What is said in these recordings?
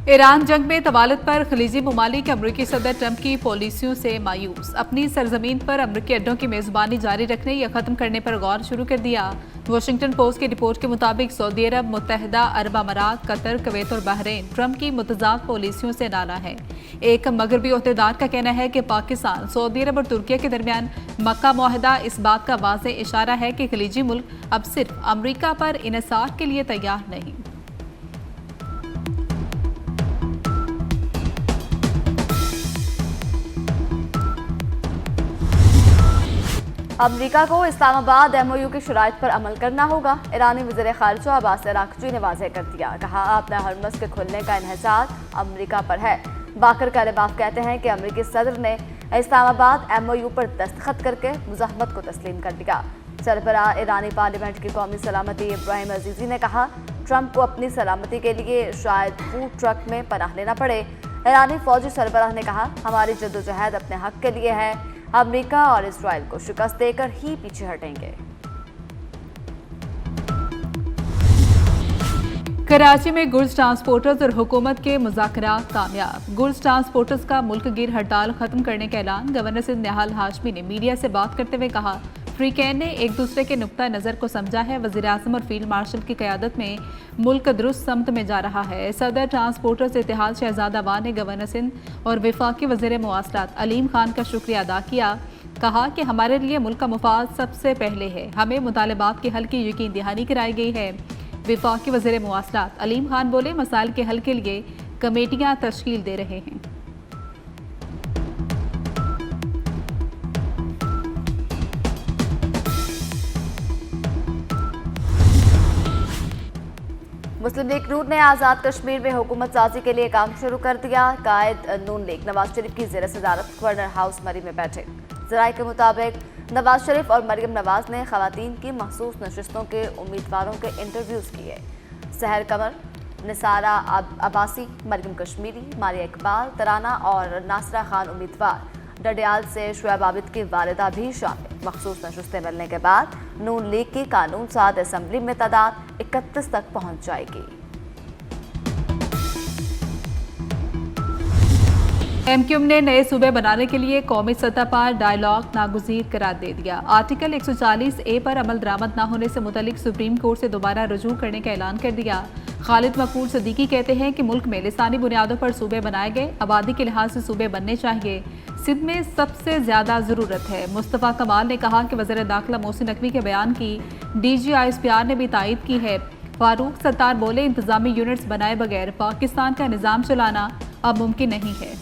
Iran जंग में तवालत पर खलीजी ममालिक अमरीकी सदर ट्रंप की पॉलिसियों से मायूस। अपनी सरजमीन पर अमरीकी अड्डों की मेजबानी जारी रखने या खत्म करने पर गौर शुरू कर दिया। वाशिंगटन पोस्ट की रिपोर्ट के मुताबिक सऊदी अरब, मुत्तहदा अरब अमारात, कतर, कुवैत और बहरीन ट्रंप की मुतजाद पॉलिसियों से नाराज है। एक मगरबी ओहदेदार का कहना है कि पाकिस्तान, सऊदी अरब और तुर्की के दरमियान मक्का मुआहदा इस बात का वाज़ेह इशारा है कि खलीजी मुल्क अब सिर्फ अमरीका पर इन्हिसार के लिए तैयार नहीं। अमरीका को इस्लामाबाद MOU की शराइत पर अमल करना होगा। ईरानी वज़ीर ख़ारिजा अब्बास अराग़ची ने वाज़ेह कर दिया। कहा, अपना हरमज़ के खुलने का इन्हिसार अमरीका पर है। बाकर कालिबाफ कहते हैं कि अमरीकी सदर ने इस्लामाबाद MOU पर दस्तखत करके मुज़ाहमत को तस्लीम कर दिया। सरबराह ईरानी पार्लियामेंट की कौमी सलामती इब्राहिम अजीज़ी ने कहा, ट्रंप को अपनी सलामती के लिए शायद फूड ट्रक में पनाह लेना पड़े। ईरानी फौजी सरबराह ने कहा, हमारी जद्दोजहद अपने हक के लिए है। अमेरिका और इजराइल को शिकस्त देकर ही पीछे हटेंगे। कराची में गुड्स ट्रांसपोर्टर्स और हुकूमत के मुज़ाकरात कामयाब। गुड्स ट्रांसपोर्टर्स का मुल्क गिर हड़ताल खत्म करने का ऐलान। गवर्नर सिंध निहाल हाशमी ने मीडिया से बात करते हुए कहा, फ्रीकैन ने एक दूसरे के नुक्ता नज़र को समझा है। वज़ीर आज़म और फील्ड मार्शल की क़यादत में मुल्क दुरुस्त समत में जा रहा है। सदर ट्रांसपोर्टर्स इत्तेहाद शहजादा वान ने गवर्नर सिंध और वफाकी वज़ीर मवासलात अलीम खान का शुक्रिया अदा किया। कहा कि हमारे लिए मुल्क का मुफाद सबसे पहले है। हमें मुतालबात के हल की यकीन दहानी कराई गई है। वफाकी वज़ीर मवासलात अलीम खान बोले, मसाइल के हल के लिए कमेटियाँ तश्कील दे रहे हैं। मुस्लिम लीग नून ने आज़ाद कश्मीर में हुकूमत साजी के लिए काम शुरू कर दिया। कायद नून लीग नवाज शरीफ की ज़ेर सदारत गवर्नर हाउस मरी में बैठे। ज़राए के मुताबिक नवाज शरीफ और मरियम नवाज ने ख़वातीन की मखसूस नशिस्तों के उम्मीदवारों के इंटरव्यूज़ किए। सहर कमर, निसारा अब्बासी, मरियम कश्मीरी, मारिया इकबाल, तराना और नासरा खान उम्मीदवार। डडियाल से शुएब आबिद की वालिदा भी शामिल। मखसूस नशिस्तें मिलने के बाद नून लीग की कानून साज असम्बली में तादाद 31 तक पहुंच जाएगी। MQM ने नए सूबे बनाने के लिए कौमी सतह पर डायलॉग नागुज़ीर करार दे दिया। आर्टिकल 140A पर अमल दरामद न होने से मुतल्लिक सुप्रीम कोर्ट से दोबारा रुजू करने का ऐलान कर दिया। खालिद मकबूल सदीकी कहते हैं कि मुल्क में लिसानी बुनियादों पर सूबे बनाए गए, आबादी के लिहाज से सूबे बनने चाहिए। सिंध में सबसे ज्यादा जरूरत है। मुस्तफ़ा कमाल ने कहा कि वज़ीर दाखिला मोहसिन नकवी के बयान की DG ISPR ने भी तायद की है। फारूक सत्तार बोले, इंतजामी यूनिट्स बनाए बगैर पाकिस्तान का निज़ाम चलाना अब मुमकिन नहीं है।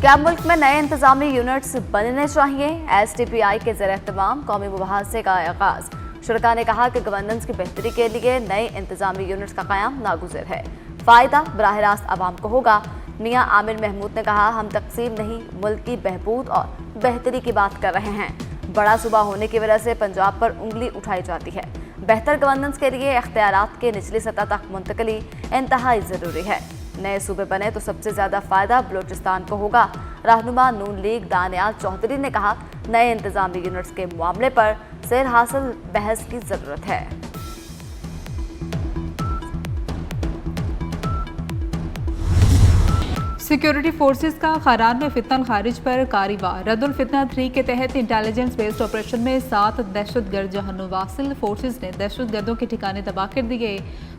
क्या मुल्क में नए इंतजामी यूनिट्स बनने चाहिए? STPI के ज़ेर एहतमाम कौमी मुबाहसे का आगाज़। शुरका ने कहा कि गवर्नेंस की बेहतरी के लिए नए इंतजामी यूनिट्स का क़याम नागुज़िर है। फ़ायदा बराह रास्त आवाम को होगा। मियाँ आमिर महमूद ने कहा, हम तकसीम नहीं, मुल्क की बहबूद और बेहतरी की बात कर रहे हैं। बड़ा सूबा होने की वजह से पंजाब पर उंगली उठाई जाती है। बेहतर गवर्नेंस के लिए इख्तियारात के निचली सतह तक मुंतकली इंतहाई ज़रूरी है। नए सूबे बने तो सबसे ज़्यादा फ़ायदा बलूचिस्तान को होगा। रहनुमा नून लीग दानियाल चौधरी ने कहा, नए इंतजामी यूनिट्स के मामले पर सेर हासिल बहस की ज़रूरत है। सिक्योरिटी फोर्सेस का खरान में फितन खारिज पर कार्रवाई। रद्दुल फितना 3 के तहत इंटेलिजेंस बेस्ड ऑपरेशन में 7 दहशतगर्द जहन्नुम वासिल। फोर्सेस ने दहशतगर्दों के ठिकाने तबाह कर दिए।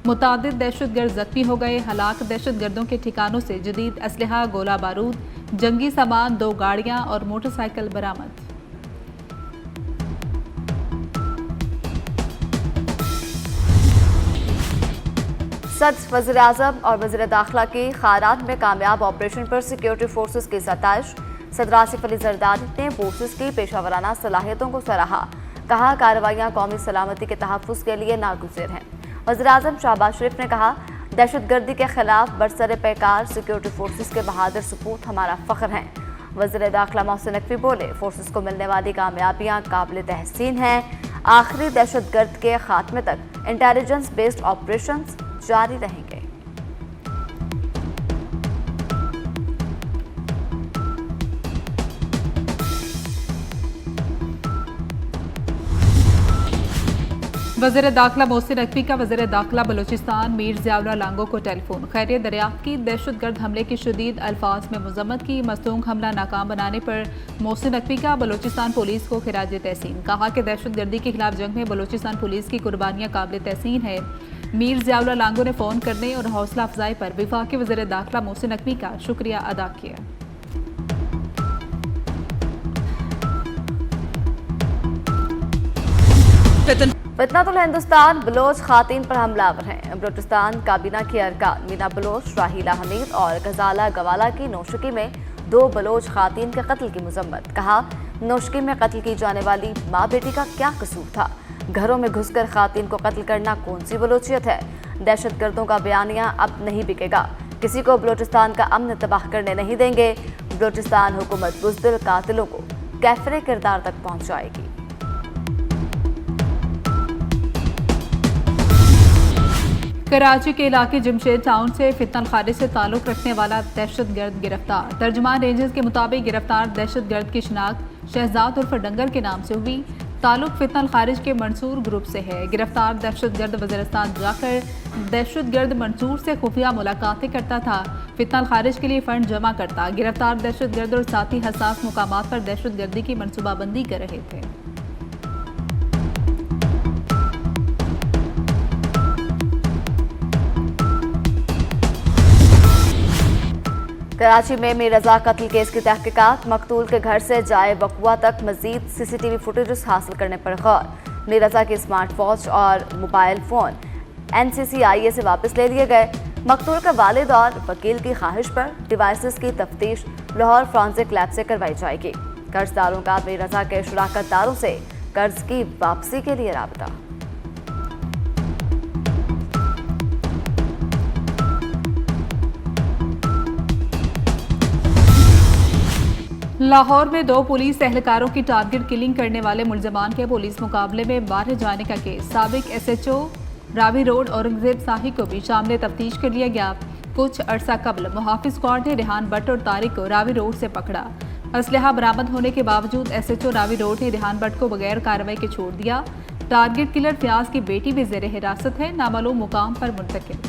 मुतादिद दहशतगर्द जख्मी हो गए। हलाक दहशतगर्दों के ठिकानों से जदीद असलहा, गोला बारूद, जंगी सामान, 2 गाड़ियां और मोटरसाइकिल बरामद। सदर, वज़ीर आज़म और वज़ीर दाखिला की खारान में कामयाब ऑपरेशन पर सिक्योरिटी फोर्सेस की सताइश। सदर आसिफ अली जरदारी ने फोर्सेस की पेशावराना सलाहियतों को सराहा। कहा, कार्रवाइयाँ कौमी सलामती के तहफ़्फ़ुज़ के लिए नागुज़िर हैं। वज़ीर आज़म शहबाज शरीफ ने कहा, दहशतगर्दी के खिलाफ बरसर पैकार सिक्योरिटी फोर्सेस के बहादुर सपूत हमारा फ़ख्र हैं। वज़ीर दाखिला मोहसिन नकवी बोले, फोर्सेस को मिलने वाली कामयाबियाँ काबिल तहसीन हैं। आखिरी दहशतगर्द के खात्मे तक इंटेलिजेंस बेस्ड ऑपरेशन जारी रहेंगे। वज़ीर दाखिला मोहसिन नकवी का वज़ीर दाखिला बलूचिस्तान मीर ज़ियाउल्लाह लांगो को टेलीफोन। खैरियत दरियाफ्त की। दहशतगर्द हमले की शदीद अल्फाज में मजम्मत की। मसलूक हमला नाकाम बनाने पर मोहसिन नकवी का बलूचिस्तान पुलिस को खिराज तहसीन। कहा कि दहशतगर्दी के खिलाफ जंग में बलूचिस्तान पुलिस की कुर्बानियाँ काबिल तहसीन है। मीर ज़ियाउल्लाह लांगो ने फ़ोन करने और हौसला अफजाई पर वफाकी वज़ीर दाखिला मोहसिन नकवी का शुक्रिया अदा किया। फितनतुल हिंदुस्तान बलोच खातीन पर हमलावर हैं। बलूचिस्तान काबीना के अरकान मीना बलोच, राहीला हमीद और गजाला गवाला की नौशकी में 2 बलोच खातीन के कत्ल की मजम्मत। कहा, नौशकी में कत्ल की जाने वाली माँ बेटी का क्या कसूर था? घरों में घुसकर खातीन को कत्ल करना कौन सी बलोचियत है? दहशतगर्दों का बयानिया अब नहीं बिकेगा। किसी को बलूचिस्तान का अमन तबाह करने नहीं देंगे। बलूचिस्तान हुकूमत बुज़दिल कातिलों को कैफरे किरदार तक पहुँचाएगी। कराची के इलाके जमशेद टाउन से फितनल खारिज से ताल्लुक रखने वाला दहशतगर्द गिरफ्तार। तर्जुमान रेंजर्स के मुताबिक गिरफ्तार दहशतगर्द की शिनाख्त शहजाद उर्फ डंगर के नाम से हुई। ताल्लुक फितनल खारिज के मंसूर ग्रुप से है। गिरफ्तार दहशतगर्द वज़ीरिस्तान जाकर दहशतगर्द मंसूर से खुफिया मुलाकातें करता था। फितनल खारिज के लिए फंड जमा करता। गिरफ्तार दहशतगर्द और साथी हसास मुकामात पर दहशतगर्दी की मनसूबाबंदी कर रहे थे। कराची में मीर रजा कत्ल केस की तहकीकात। मकतूल के घर से जाए बकुआ तक मजीद CCTV फुटेज हासिल करने पर गौर। मीर रजा के स्मार्ट वॉच और मोबाइल फ़ोन NCCIA से वापस ले लिए गए। मकतूल के वालिद और वकील की ख्वाहिश पर डिवाइसेस की तफ्तीश लाहौर फॉरेंसिक लैब से करवाई जाएगी। कर्जदारों का मीर रजा के शुराकतदारों से कर्ज की वापसी के लिए राबता। लाहौर में 2 पुलिस एहलकारों की टारगेट किलिंग करने वाले मुलजमान के पुलिस मुकाबले में बाहर जाने का केस। साबिक SHO रावी रोड औरंगजेब शाही को भी शामिल तफ्तीश कर लिया गया। कुछ अरसा कबल मुहाफिज स्क्वाड ने रेहान भट्ट और तारिक को रावी रोड से पकड़ा। असलहा बरामद होने के बावजूद SHO रावी रोड ने रेहान भट्ट को बगैर कार्रवाई के छोड़ दिया। टारगेट किलर फयाज की बेटी भी जेर हिरासत है। नामालूम मुकाम पर मुंतकिल।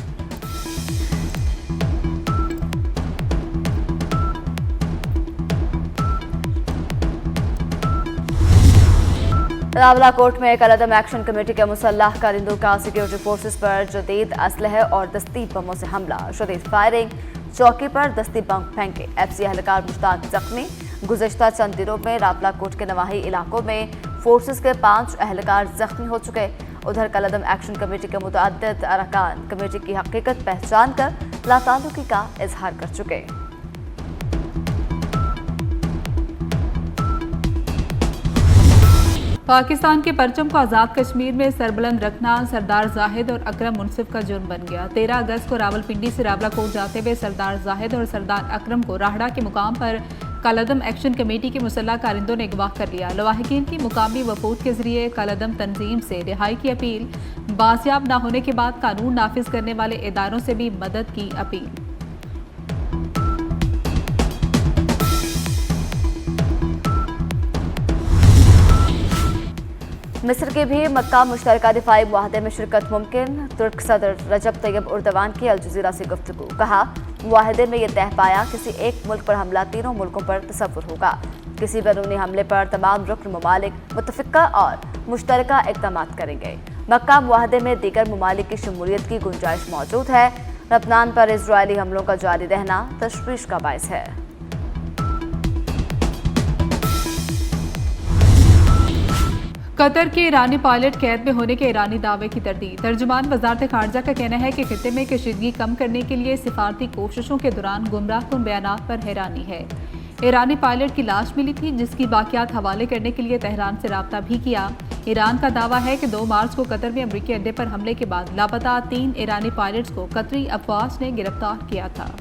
रावलाकोट में कलअदम एक्शन कमेटी के मुसल्लह कारिंदों का सिक्योरिटी फोर्सेस पर जदीद असलहे और दस्ती बमों से हमला। शदीद फायरिंग, चौकी पर दस्ती बम फेंके। FC एहलकार मुश्ताक जख्मी। गुज़श्ता चंद दिनों में रावलाकोट के नवाही इलाकों में फोर्सेस के 5 एहलकार जख्मी हो चुके। उधर कलअदम एक्शन कमेटी के मुतअद्दिद अरकान कमेटी की हकीकत पहचान कर लाताल्लुकी का इजहार कर चुके। पाकिस्तान के परचम को आज़ाद कश्मीर में सरबुलंद रखना सरदार जाहिद और अकरम मुनसिफ का जुर्म बन गया। 13 अगस्त को रावलपिंडी से रावलाकोट जाते हुए सरदार जाहिद और सरदार अकरम को राहड़ा के मुकाम पर कलअदम एक्शन कमेटी के मुसल्लह कारिंदों ने अगवा कर लिया। लवाहिकीन की मुकामी वफूद के जरिए कलअदम तंजीम से रिहाई की अपील। बाजियाब न होने के बाद कानून नाफिज करने वाले इदारों से भी मदद की अपील। मिस्र के भी मक्का मुश्तरका दिफाई मुआहदे में शिरकत मुमकिन। तुर्क सदर रजब तैयब उर्दवान की अल जज़ीरा से गुफ्तगू। कहा, मुआहदे में यह तय पाया किसी एक मुल्क पर हमला तीनों मुल्कों पर तसव्वुर होगा। किसी बैरूनी हमले पर तमाम रुकन ममालिक मुत्तफ़िक़ा और मुश्तरका इक़दाम करेंगे। मक्का मुआहदे में दीगर ममालिक की शमूलियत की गुंजाइश मौजूद है। लबनान पर इजरायली हमलों का जारी रहना तशवीश का बायस है। कतर के ईरानी पायलट कैद में होने के ईरानी दावे की तरदीद। तर्जुमान वजारत खारजा का कहना है कि खित्ते में कशीदगी कम करने के लिए सिफारती कोशिशों के दौरान गुमराहकुन बयानात पर हैरानी है। ईरानी पायलट की लाश मिली थी जिसकी बाकियात हवाले करने के लिए तेहरान से राब्ता भी किया। ईरान का दावा है कि 2 मार्च को कतर में अमरीकी अड्डे पर हमले के बाद लापता 3 ईरानी पायलट्स को कतरी अफवाज ने गिरफ्तार किया था।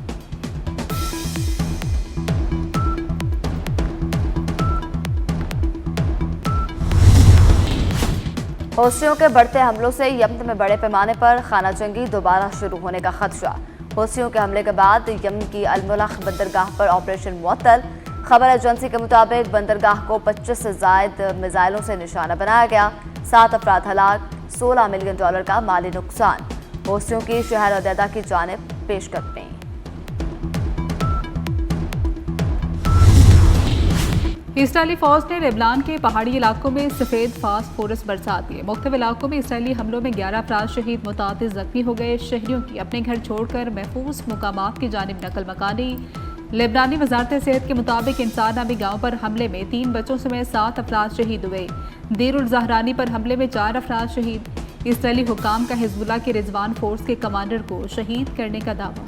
हौसियों के बढ़ते हमलों से यमन में बड़े पैमाने पर खाना जंगी दोबारा शुरू होने का खदशा। हौसियों के हमले के बाद यमन की अलमुलख बंदरगाह पर ऑपरेशन मुअत्तल। खबर एजेंसी के मुताबिक बंदरगाह को 25 से ज्यादा मिसाइलों से निशाना बनाया गया। 7 अफराद हलाक, $16 मिलियन का माली नुकसान। होस्टियों की शहर अदैदा की जानिब पेशकदमी। इसराइली फौज ने लेबनान के पहाड़ी इलाकों में सफेद फास्फोरस बरसा दिए। मुख्तलिफ इलाकों में इसराइली हमलों में 11 अफराद शहीद, मुतादिद जख्मी हो गए। शहरियों की अपने घर छोड़कर महफूज मुकामात की जानिब नकल मकानी। लेबनानी वजारत सेहत के मुताबिक इंसार नामी गांव पर हमले में 3 बच्चों समेत 7 अफराद शहीद हुए। देर उल ज़हरानी पर हमले में 4 अफराद शहीद। इसराइली हुकाम का हिजबुल्लाह के रिजवान फोर्स के कमांडर को शहीद करने का दावा।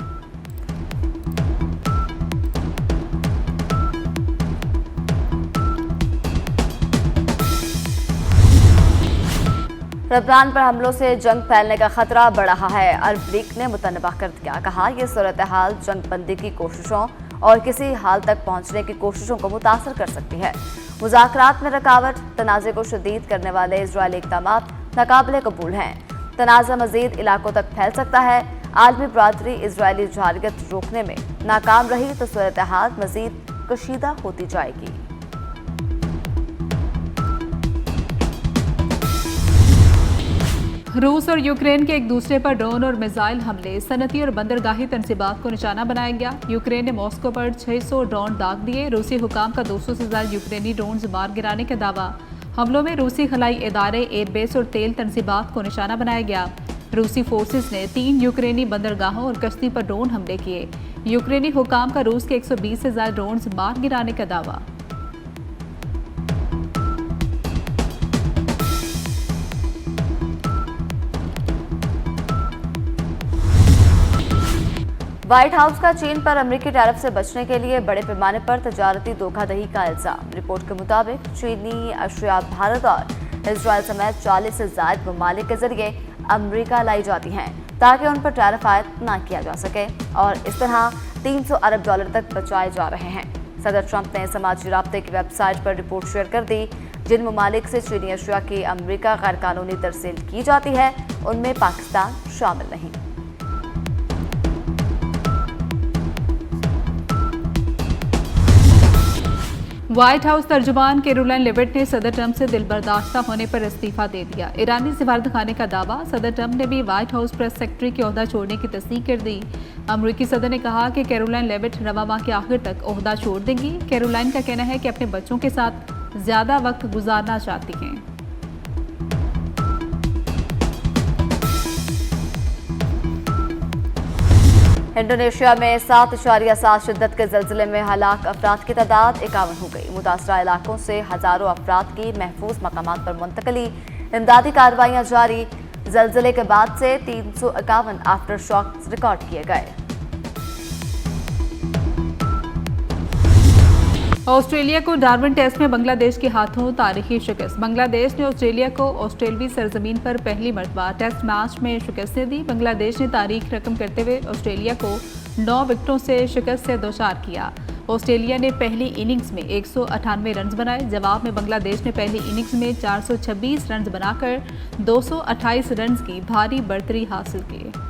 लेबनान पर हमलों से जंग फैलने का खतरा बढ़ रहा है। अरब लीग ने मुतनबा कर दिया, कहा यह सूरत हाल जंग बंदी की कोशिशों और किसी हाल तक पहुंचने की कोशिशों को मुतासर कर सकती है। मुज़ाकरात में रुकावट, तनाज़े को शदीद करने वाले इजरायली इक़दाम नाकाबिले कबूल हैं। तनाज़ा मज़ीद इलाकों तक फैल सकता है। आलमी बरादरी इजरायली जारगत रोकने में नाकाम रही तो सूरत हाल मज़ीद कशीदा होती जाएगी। रूस और यूक्रेन के एक दूसरे पर ड्रोन और मिसाइल हमले, सनती और बंदरगाही तनसीबात को निशाना बनाया गया। यूक्रेन ने मॉस्को पर 600 ड्रोन दाग दिए। रूसी हुकाम का 200 से ज्यादा यूक्रेनी ड्रोन मार गिराने का दावा। हमलों में रूसी खलाई इदारे, एयरबेस और तेल तनसीबात को निशाना बनाया गया। रूसी फोर्सेस ने 3 यूक्रेनी बंदरगाहों और कश्ती पर ड्रोन हमले किए। यूक्रेनी हुकाम का रूस के 120 से ज्यादा ड्रोन मार गिराने का दावा। व्हाइट हाउस का चीन पर अमेरिकी टैरिफ से बचने के लिए बड़े पैमाने पर तजारती धोखाधड़ी का इल्जाम। रिपोर्ट के मुताबिक चीनी अशिया भारत और इजराइल समेत 40 से ज्यादा ममालिक के जरिए अमेरिका लाई जाती हैं ताकि उन पर टैरिफ आयद न किया जा सके और इस तरह $300 अरब तक बचाए जा रहे हैं। सदर ट्रंप ने समाजी राब्ते की वेबसाइट पर रिपोर्ट शेयर कर दी। जिन ममालिक से चीनी अशिया की अमेरिका गैर कानूनी तरसील की जाती है उनमें पाकिस्तान शामिल नहीं। व्हाइट हाउस तर्जुमान कैरोलाइन लेविट ने सदर ट्रंप से दिलबर्दाश्ता होने पर इस्तीफा दे दिया। ईरानी सफारत खाने का दावा। सदर ट्रंप ने भी व्हाइट हाउस प्रेस सेक्रेटरी के ओहदा छोड़ने की तस्दीक कर दी। अमरीकी सदर ने कहा कि कैरोलाइन लेविट रवा माह के आखिर तक ओहदा छोड़ देंगी। कैरोलाइन का कहना है कि अपने बच्चों के साथ ज्यादा वक्त गुजारना चाहती हैं। इंडोनेशिया में 7.7 शिद्दत के ज़लज़ले में हलाक अफराद की तादाद 51 हो गई। मुतासरा इलाकों से हज़ारों अफराद की महफूज मकामात पर मुंतकली, इमदादी कार्रवाइयाँ जारी। ज़लज़ले के बाद से 351 आफ्टर शॉक्स रिकॉर्ड किए गए। ऑस्ट्रेलिया को डार्विन टेस्ट में बांग्लादेश के हाथों तारीखी शिकस्त। बांग्लादेश ने ऑस्ट्रेलिया को ऑस्ट्रेलवी सरजमीन पर पहली मरतबा टेस्ट मैच में शिकस्त दी। बांग्लादेश ने तारीख रकम करते हुए ऑस्ट्रेलिया को 9 विकेटों से शिकस्त से दोचार किया। ऑस्ट्रेलिया ने पहली इनिंग्स में 198 रन बनाए। जवाब में बांग्लादेश ने पहली इनिंग्स में 426 रन बनाकर 228 रन की भारी बढ़तरी हासिल की।